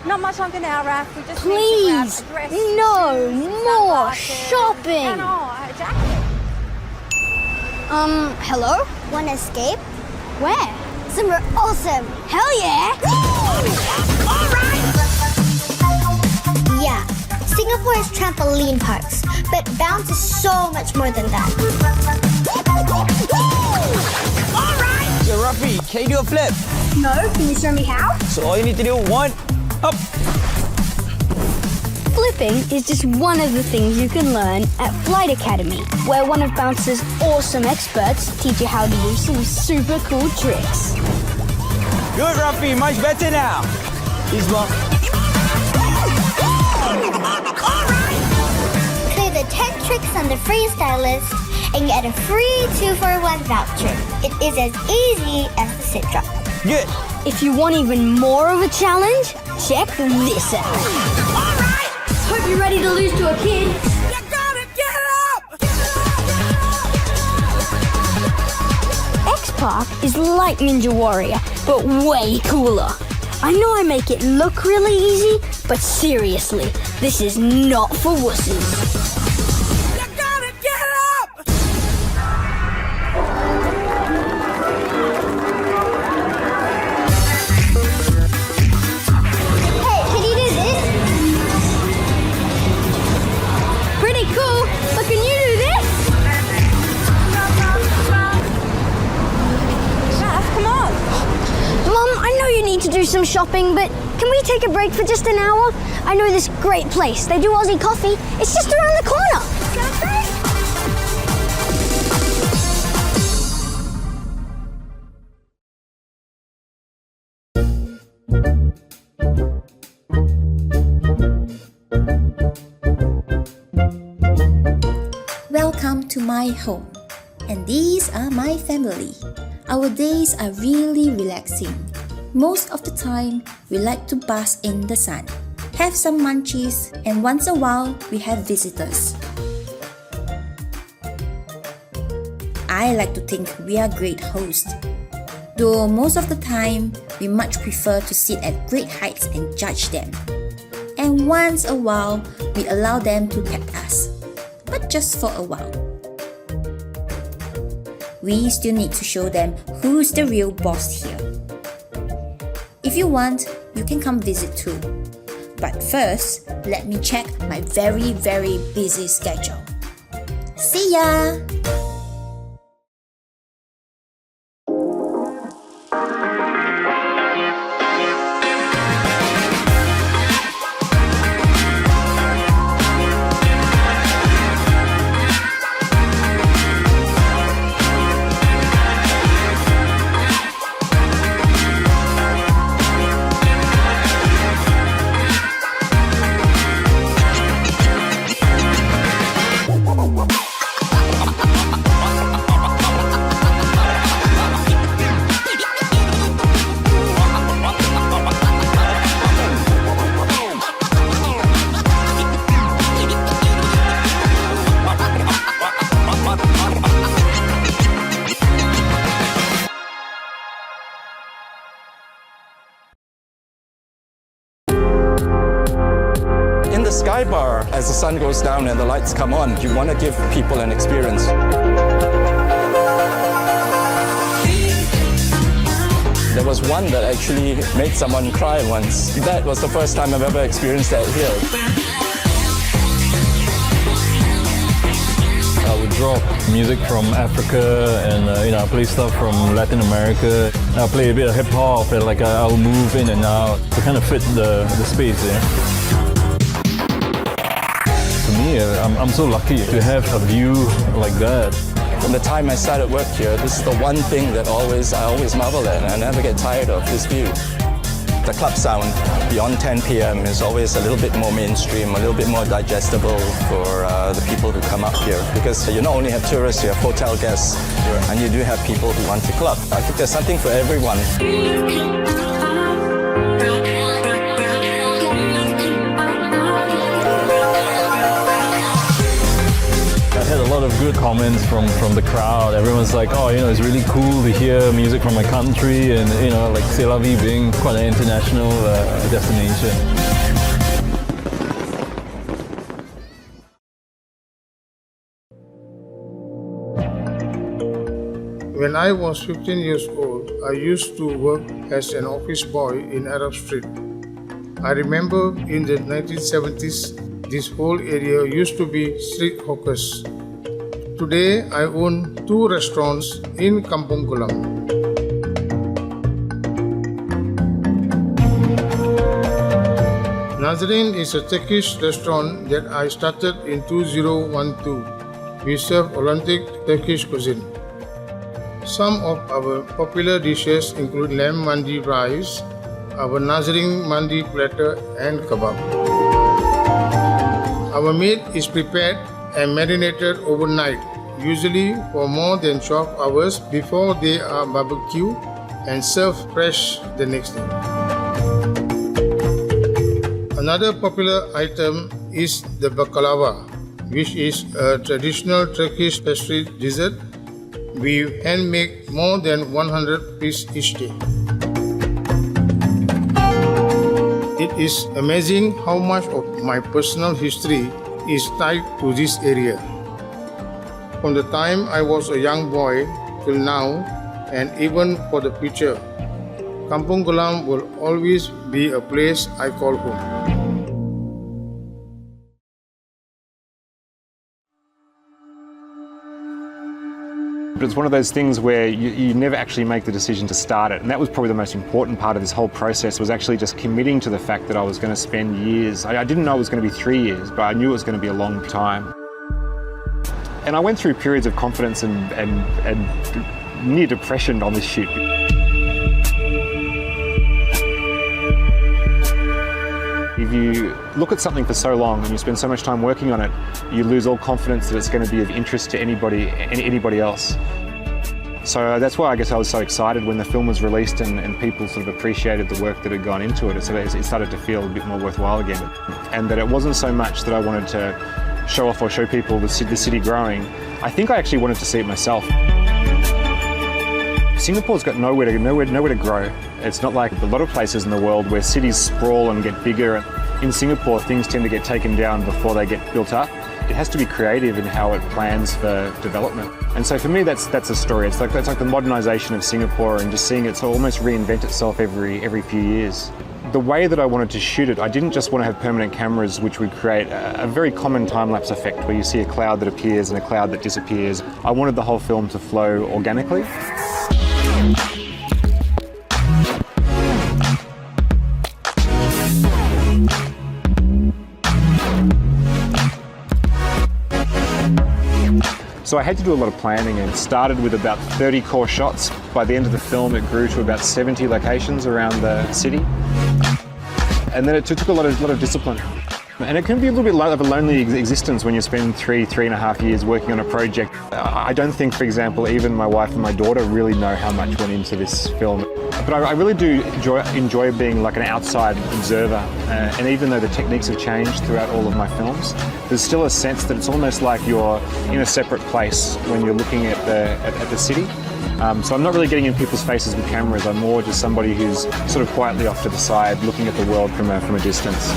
Not much longer now, Raph. We just Please, need to grab a dress, no shoes, more sunglasses. shopping. No, a jacket. Hello? Wanna escape? Where? Somewhere awesome. Hell yeah! All right. Singapore has trampoline parks, but bounce is so much more than that. Alright! So Rafi, can you do a flip? No, can you show me how? So all you need to do, one, up. Flipping is just one of the things you can learn at Flight Academy, where one of Bounce's awesome experts teach you how to do some super cool tricks. Good, Rafi, much better now. This one. Clear the 10 tricks on the freestyle list and get a free 2-for-1 voucher. It is as easy as the sit drop. Good. If you want even more of a challenge, check this out. Alright! Hope you're ready to lose to a kid. You gotta get up! X-Park is like Ninja Warrior, but way cooler. I know I make it look really easy, but seriously, this is not for wusses. To do some shopping, but can we take a break for just an hour? I know this great place. They do Aussie coffee. It's just around the corner. Welcome to my home, and these are my family. Our days are really relaxing. Most of the time, we like to bask in the sun, have some munchies, and once a while, we have visitors. I like to think we are great hosts, though most of the time, we much prefer to sit at great heights and judge them. And once a while, we allow them to pet us, but just for a while. We still need to show them who's the real boss here. If you want, you can come visit too. But first, let me check my very, very busy schedule. See ya! Sky bar, as the sun goes down and the lights come on, you want to give people an experience. There was one that actually made someone cry once. That was the first time I've ever experienced that here. I would drop music from Africa and I play stuff from Latin America. I play a bit of hip hop and I'll move in and out to kind of fit the space there. I'm so lucky to have a view like that. From the time I started work here, this is the one thing that I always marvel at, and I never get tired of this view. The club sound beyond 10 p.m. is always a little bit more mainstream, a little bit more digestible for the people who come up here. Because you not only have tourists, you have hotel guests, and you do have people who want to club. I think there's something for everyone. I had a lot of good comments from the crowd. Everyone's like, oh, it's really cool to hear music from my country, and like C'est La Vie being quite an international destination. When I was 15 years old, I used to work as an office boy in Arab Street. I remember in the 1970s, This whole area used to be street hawkers. Today, I own 2 restaurants in Kampung Glam. Nazarene is a Turkish restaurant that I started in 2012. We serve authentic Turkish cuisine. Some of our popular dishes include lamb mandi rice, our Nazarene mandi platter and kebab. Our meat is prepared and marinated overnight, usually for more than 12 hours before they are barbecued and served fresh the next day. Another popular item is the baklava, which is a traditional Turkish pastry dessert. We hand make more than 100 pieces each day. It is amazing how much of my personal history is tied to this area. From the time I was a young boy till now, and even for the future, Kampung Glam will always be a place I call home. But it's one of those things where you never actually make the decision to start it. And that was probably the most important part of this whole process, was actually just committing to the fact that I was going to spend years. I didn't know it was going to be 3 years, but I knew it was going to be a long time. And I went through periods of confidence and near depression on this shoot. If you look at something for so long and you spend so much time working on it, you lose all confidence that it's going to be of interest to anybody else. So that's why I guess I was so excited when the film was released and people sort of appreciated the work that had gone into it. So it started to feel a bit more worthwhile again. And that it wasn't so much that I wanted to show off or show people the city growing. I think I actually wanted to see it myself. Singapore's got nowhere to grow. It's not like a lot of places in the world where cities sprawl and get bigger. In Singapore, things tend to get taken down before they get built up. It has to be creative in how it plans for development. And so for me, that's a story. It's like the modernisation of Singapore and just seeing it almost reinvent itself every few years. The way that I wanted to shoot it, I didn't just want to have permanent cameras which would create a very common time-lapse effect where you see a cloud that appears and a cloud that disappears. I wanted the whole film to flow organically. So I had to do a lot of planning, and it started with about 30 core shots. By the end of the film, it grew to about 70 locations around the city. And then it took a lot of discipline. And it can be a little bit of a lonely existence when you spend 3.5 years working on a project. I don't think, for example, even my wife and my daughter really know how much went into this film. But I really do enjoy being like an outside observer. And even though the techniques have changed throughout all of my films, there's still a sense that it's almost like you're in a separate place when you're looking at the city. So I'm not really getting in people's faces with cameras. I'm more just somebody who's sort of quietly off to the side, looking at the world from a distance.